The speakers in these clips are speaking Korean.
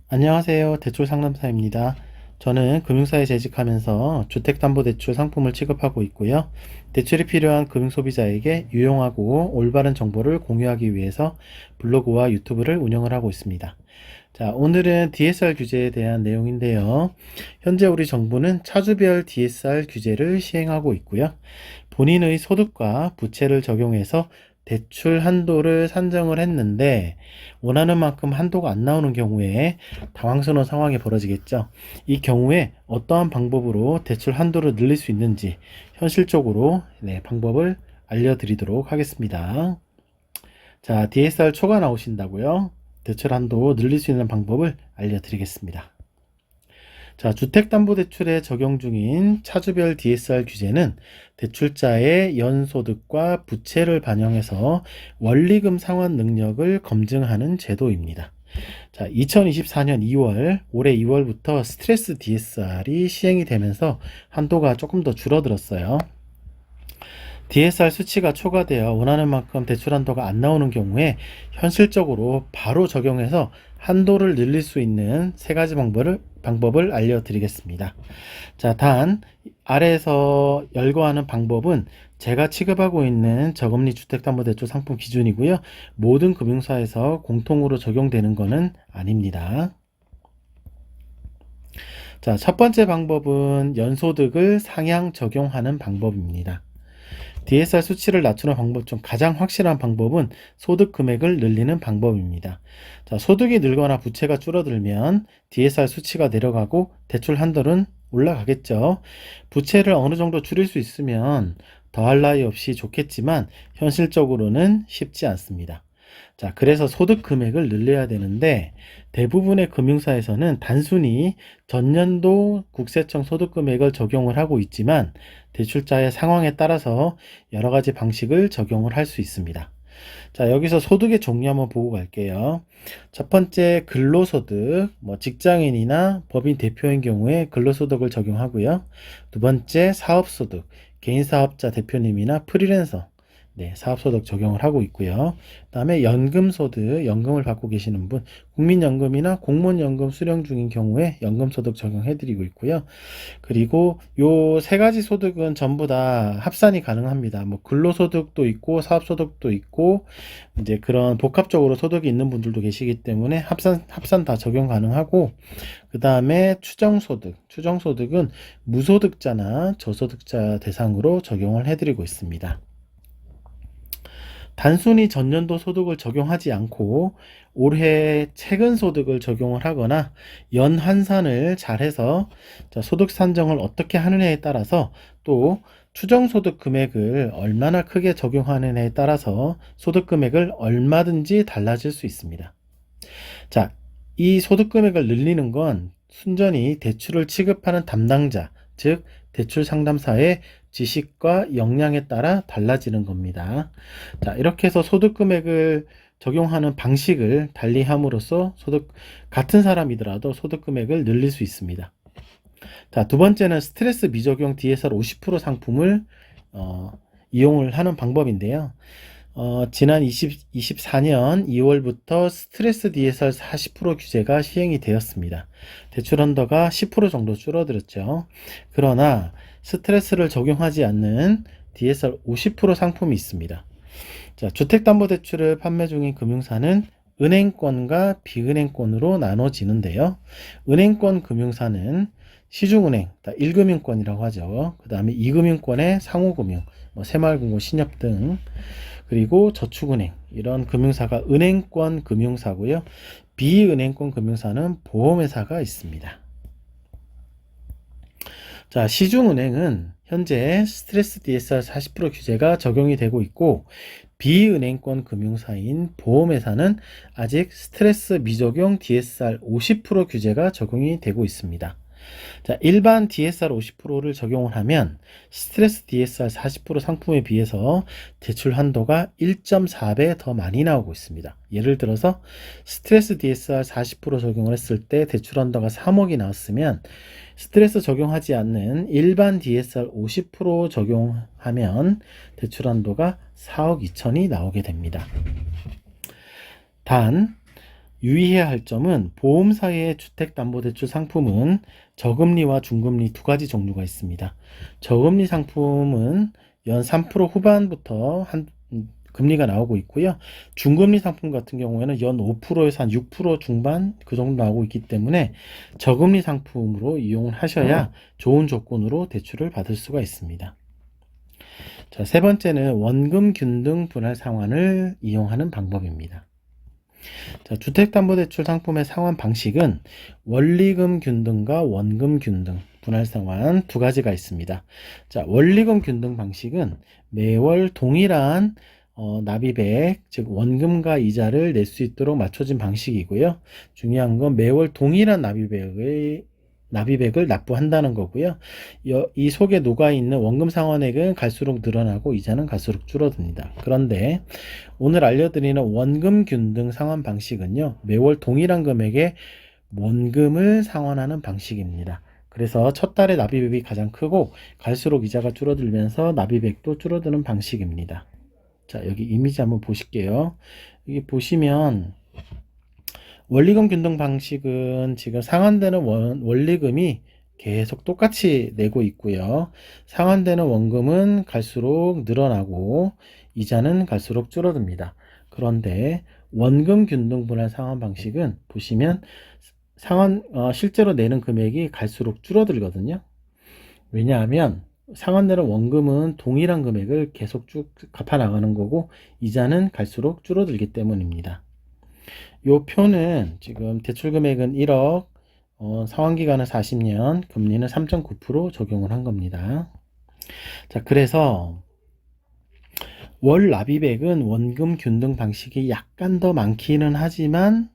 안녕하세요. 대출상담사입니다. 저는 금융사에 재직하면서 주택담보대출 상품을 취급하고 있고요. 대출이 필요한 금융소비자에게 유용하고 올바른 정보를 공유하기 위해서 블로그와 유튜브를 운영을 하고 있습니다. 자, 오늘은 DSR 규제에 대한 내용인데요. 현재 우리 정부는 차주별 DSR 규제를 시행하고 있고요. 본인의 소득과 부채를 적용해서 대출 한도를 산정을 했는데 원하는 만큼 한도가 안 나오는 경우에 당황스러운 상황이 벌어지겠죠. 이 경우에 어떠한 방법으로 대출 한도를 늘릴 수 있는지 현실적으로 방법을 알려드리도록 하겠습니다. 자, DSR 초과 나오신다고요? 대출 한도 늘릴 수 있는 방법을 알려드리겠습니다. 자, 주택담보대출에 적용 중인 차주별 DSR 규제는 대출자의 연소득과 부채를 반영해서 원리금 상환 능력을 검증하는 제도입니다. 자, 2024년 2월, 올해 2월부터 스트레스 DSR이 시행이 되면서 한도가 조금 더 줄어들었어요. DSR 수치가 초과되어 원하는 만큼 대출 한도가 안 나오는 경우에 현실적으로 바로 적용해서 한도를 늘릴 수 있는 세 가지 방법을 알려드리겠습니다. 자, 단 아래에서 열거하는 방법은 제가 취급하고 있는 저금리 주택담보대출 상품 기준이고요. 모든 금융사에서 공통으로 적용되는 것은 아닙니다. 자, 첫 번째 방법은 연소득을 상향 적용하는 방법입니다. DSR 수치를 낮추는 방법 중 가장 확실한 방법은 소득 금액을 늘리는 방법입니다. 자, 소득이 늘거나 부채가 줄어들면 DSR 수치가 내려가고 대출 한도는 올라가겠죠. 부채를 어느 정도 줄일 수 있으면 더할 나위 없이 좋겠지만 현실적으로는 쉽지 않습니다. 자, 그래서 소득 금액을 늘려야 되는데 대부분의 금융사에서는 단순히 전년도 국세청 소득 금액을 적용을 하고 있지만 대출자의 상황에 따라서 여러 가지 방식을 적용을 할 수 있습니다. 자, 여기서 소득의 종류 한번 보고 갈게요. 첫 번째 근로소득, 직장인이나 법인 대표인 경우에 근로소득을 적용하고요. 두 번째 사업소득, 개인사업자 대표님이나 프리랜서, 사업소득 적용을 하고 있고요. 그 다음에 연금소득, 연금을 받고 계시는 분, 국민연금이나 공무원연금 수령 중인 경우에 연금소득 적용해드리고 있고요. 그리고 요 세 가지 소득은 전부 다 합산이 가능합니다. 근로소득도 있고 사업소득도 있고 이제 그런 복합적으로 소득이 있는 분들도 계시기 때문에 합산 다 적용 가능하고, 그 다음에 추정소득은 무소득자나 저소득자 대상으로 적용을 해드리고 있습니다. 단순히 전년도 소득을 적용하지 않고 올해 최근 소득을 적용을 하거나 연환산을 잘해서 소득 산정을 어떻게 하느냐에 따라서 또 추정소득 금액을 얼마나 크게 적용하느냐에 따라서 소득 금액을 얼마든지 달라질 수 있습니다. 자, 이 소득 금액을 늘리는 건 순전히 대출을 취급하는 담당자, 즉 대출 상담사의 지식과 역량에 따라 달라지는 겁니다. 자, 이렇게 해서 소득 금액을 적용하는 방식을 달리함으로써 같은 사람이더라도 소득 금액을 늘릴 수 있습니다. 자, 두 번째는 스트레스 미적용 DSR 50% 상품을 이용을 하는 방법인데요. 지난 2024년 2월부터 스트레스 DSR 40% 규제가 시행이 되었습니다. 대출 한도가 10% 정도 줄어들었죠. 그러나 스트레스를 적용하지 않는 DSR 50% 상품이 있습니다. 자, 주택담보대출을 판매 중인 금융사는 은행권과 비은행권으로 나눠지는데요. 은행권 금융사는 시중은행, 1금융권이라고 하죠. 그 다음에 2금융권의 상호금융, 새마을금고, 신협 등, 그리고 저축은행, 이런 금융사가 은행권 금융사고요. 비은행권 금융사는 보험회사가 있습니다. 자, 시중은행은 현재 스트레스 DSR 40% 규제가 적용이 되고 있고, 비은행권 금융사인 보험회사는 아직 스트레스 미적용 DSR 50% 규제가 적용이 되고 있습니다. 자, 일반 DSR 50%를 적용을 하면 스트레스 DSR 40% 상품에 비해서 대출 한도가 1.4배 더 많이 나오고 있습니다. 예를 들어서 스트레스 DSR 40% 적용을 했을 때 대출 한도가 3억이 나왔으면 스트레스 적용하지 않는 일반 DSR 50% 적용하면 대출 한도가 4억 2천이 나오게 됩니다. 단 유의해야 할 점은 보험사의 주택담보대출 상품은 저금리와 중금리 두 가지 종류가 있습니다. 저금리 상품은 연 3% 후반부터 금리가 나오고 있고요. 중금리 상품 같은 경우에는 연 5%에서 한 6% 중반 그 정도 나오고 있기 때문에 저금리 상품으로 이용을 하셔야 좋은 조건으로 대출을 받을 수가 있습니다. 자, 세 번째는 원금 균등 분할 상환을 이용하는 방법입니다. 자, 주택담보대출 상품의 상환 방식은 원리금 균등과 원금 균등, 분할 상환 두 가지가 있습니다. 자, 원리금 균등 방식은 매월 동일한 납입액, 즉 원금과 이자를 낼 수 있도록 맞춰진 방식이고요. 중요한 건 매월 동일한 납입액을 납부한다는 거고요. 이 속에 녹아있는 원금 상환액은 갈수록 늘어나고 이자는 갈수록 줄어듭니다. 그런데 오늘 알려드리는 원금 균등 상환 방식은요, 매월 동일한 금액의 원금을 상환하는 방식입니다. 그래서 첫 달에 납입액이 가장 크고 갈수록 이자가 줄어들면서 납입액도 줄어드는 방식입니다. 자, 여기 이미지 한번 보실게요. 여기 보시면 원리금 균등 방식은 지금 상환되는 원리금이 계속 똑같이 내고 있고요. 상환되는 원금은 갈수록 늘어나고 이자는 갈수록 줄어듭니다. 그런데 원금 균등 분할 상환 방식은 보시면 실제로 내는 금액이 갈수록 줄어들거든요. 왜냐하면 상환되는 원금은 동일한 금액을 계속 쭉 갚아 나가는 거고 이자는 갈수록 줄어들기 때문입니다. 이 표는 지금 대출 금액은 1억, 상환기간은 40년, 금리는 3.9% 적용을 한 겁니다. 자, 그래서 월 납입액은 원금 균등 방식이 약간 더 많기는 하지만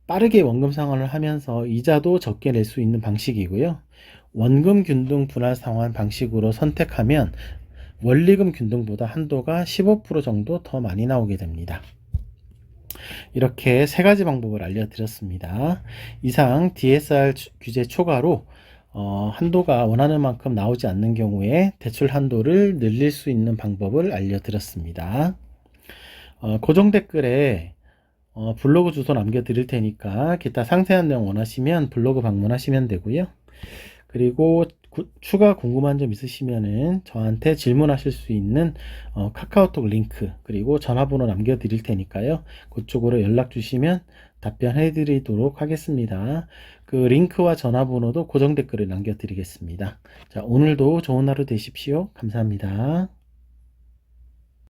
빠르게 원금 상환을 하면서 이자도 적게 낼 수 있는 방식이고요. 원금 균등 분할 상환 방식으로 선택하면 원리금 균등보다 한도가 15% 정도 더 많이 나오게 됩니다. 이렇게 세 가지 방법을 알려드렸습니다. 이상 DSR 규제 초과로 한도가 원하는 만큼 나오지 않는 경우에 대출 한도를 늘릴 수 있는 방법을 알려드렸습니다. 고정 댓글에 블로그 주소 남겨드릴 테니까 기타 상세한 내용 원하시면 블로그 방문하시면 되고요. 그리고 추가 궁금한 점 있으시면은 저한테 질문하실 수 있는 카카오톡 링크 그리고 전화번호 남겨드릴 테니까요. 그쪽으로 연락 주시면 답변해 드리도록 하겠습니다. 그 링크와 전화번호도 고정 댓글에 남겨드리겠습니다. 자, 오늘도 좋은 하루 되십시오. 감사합니다.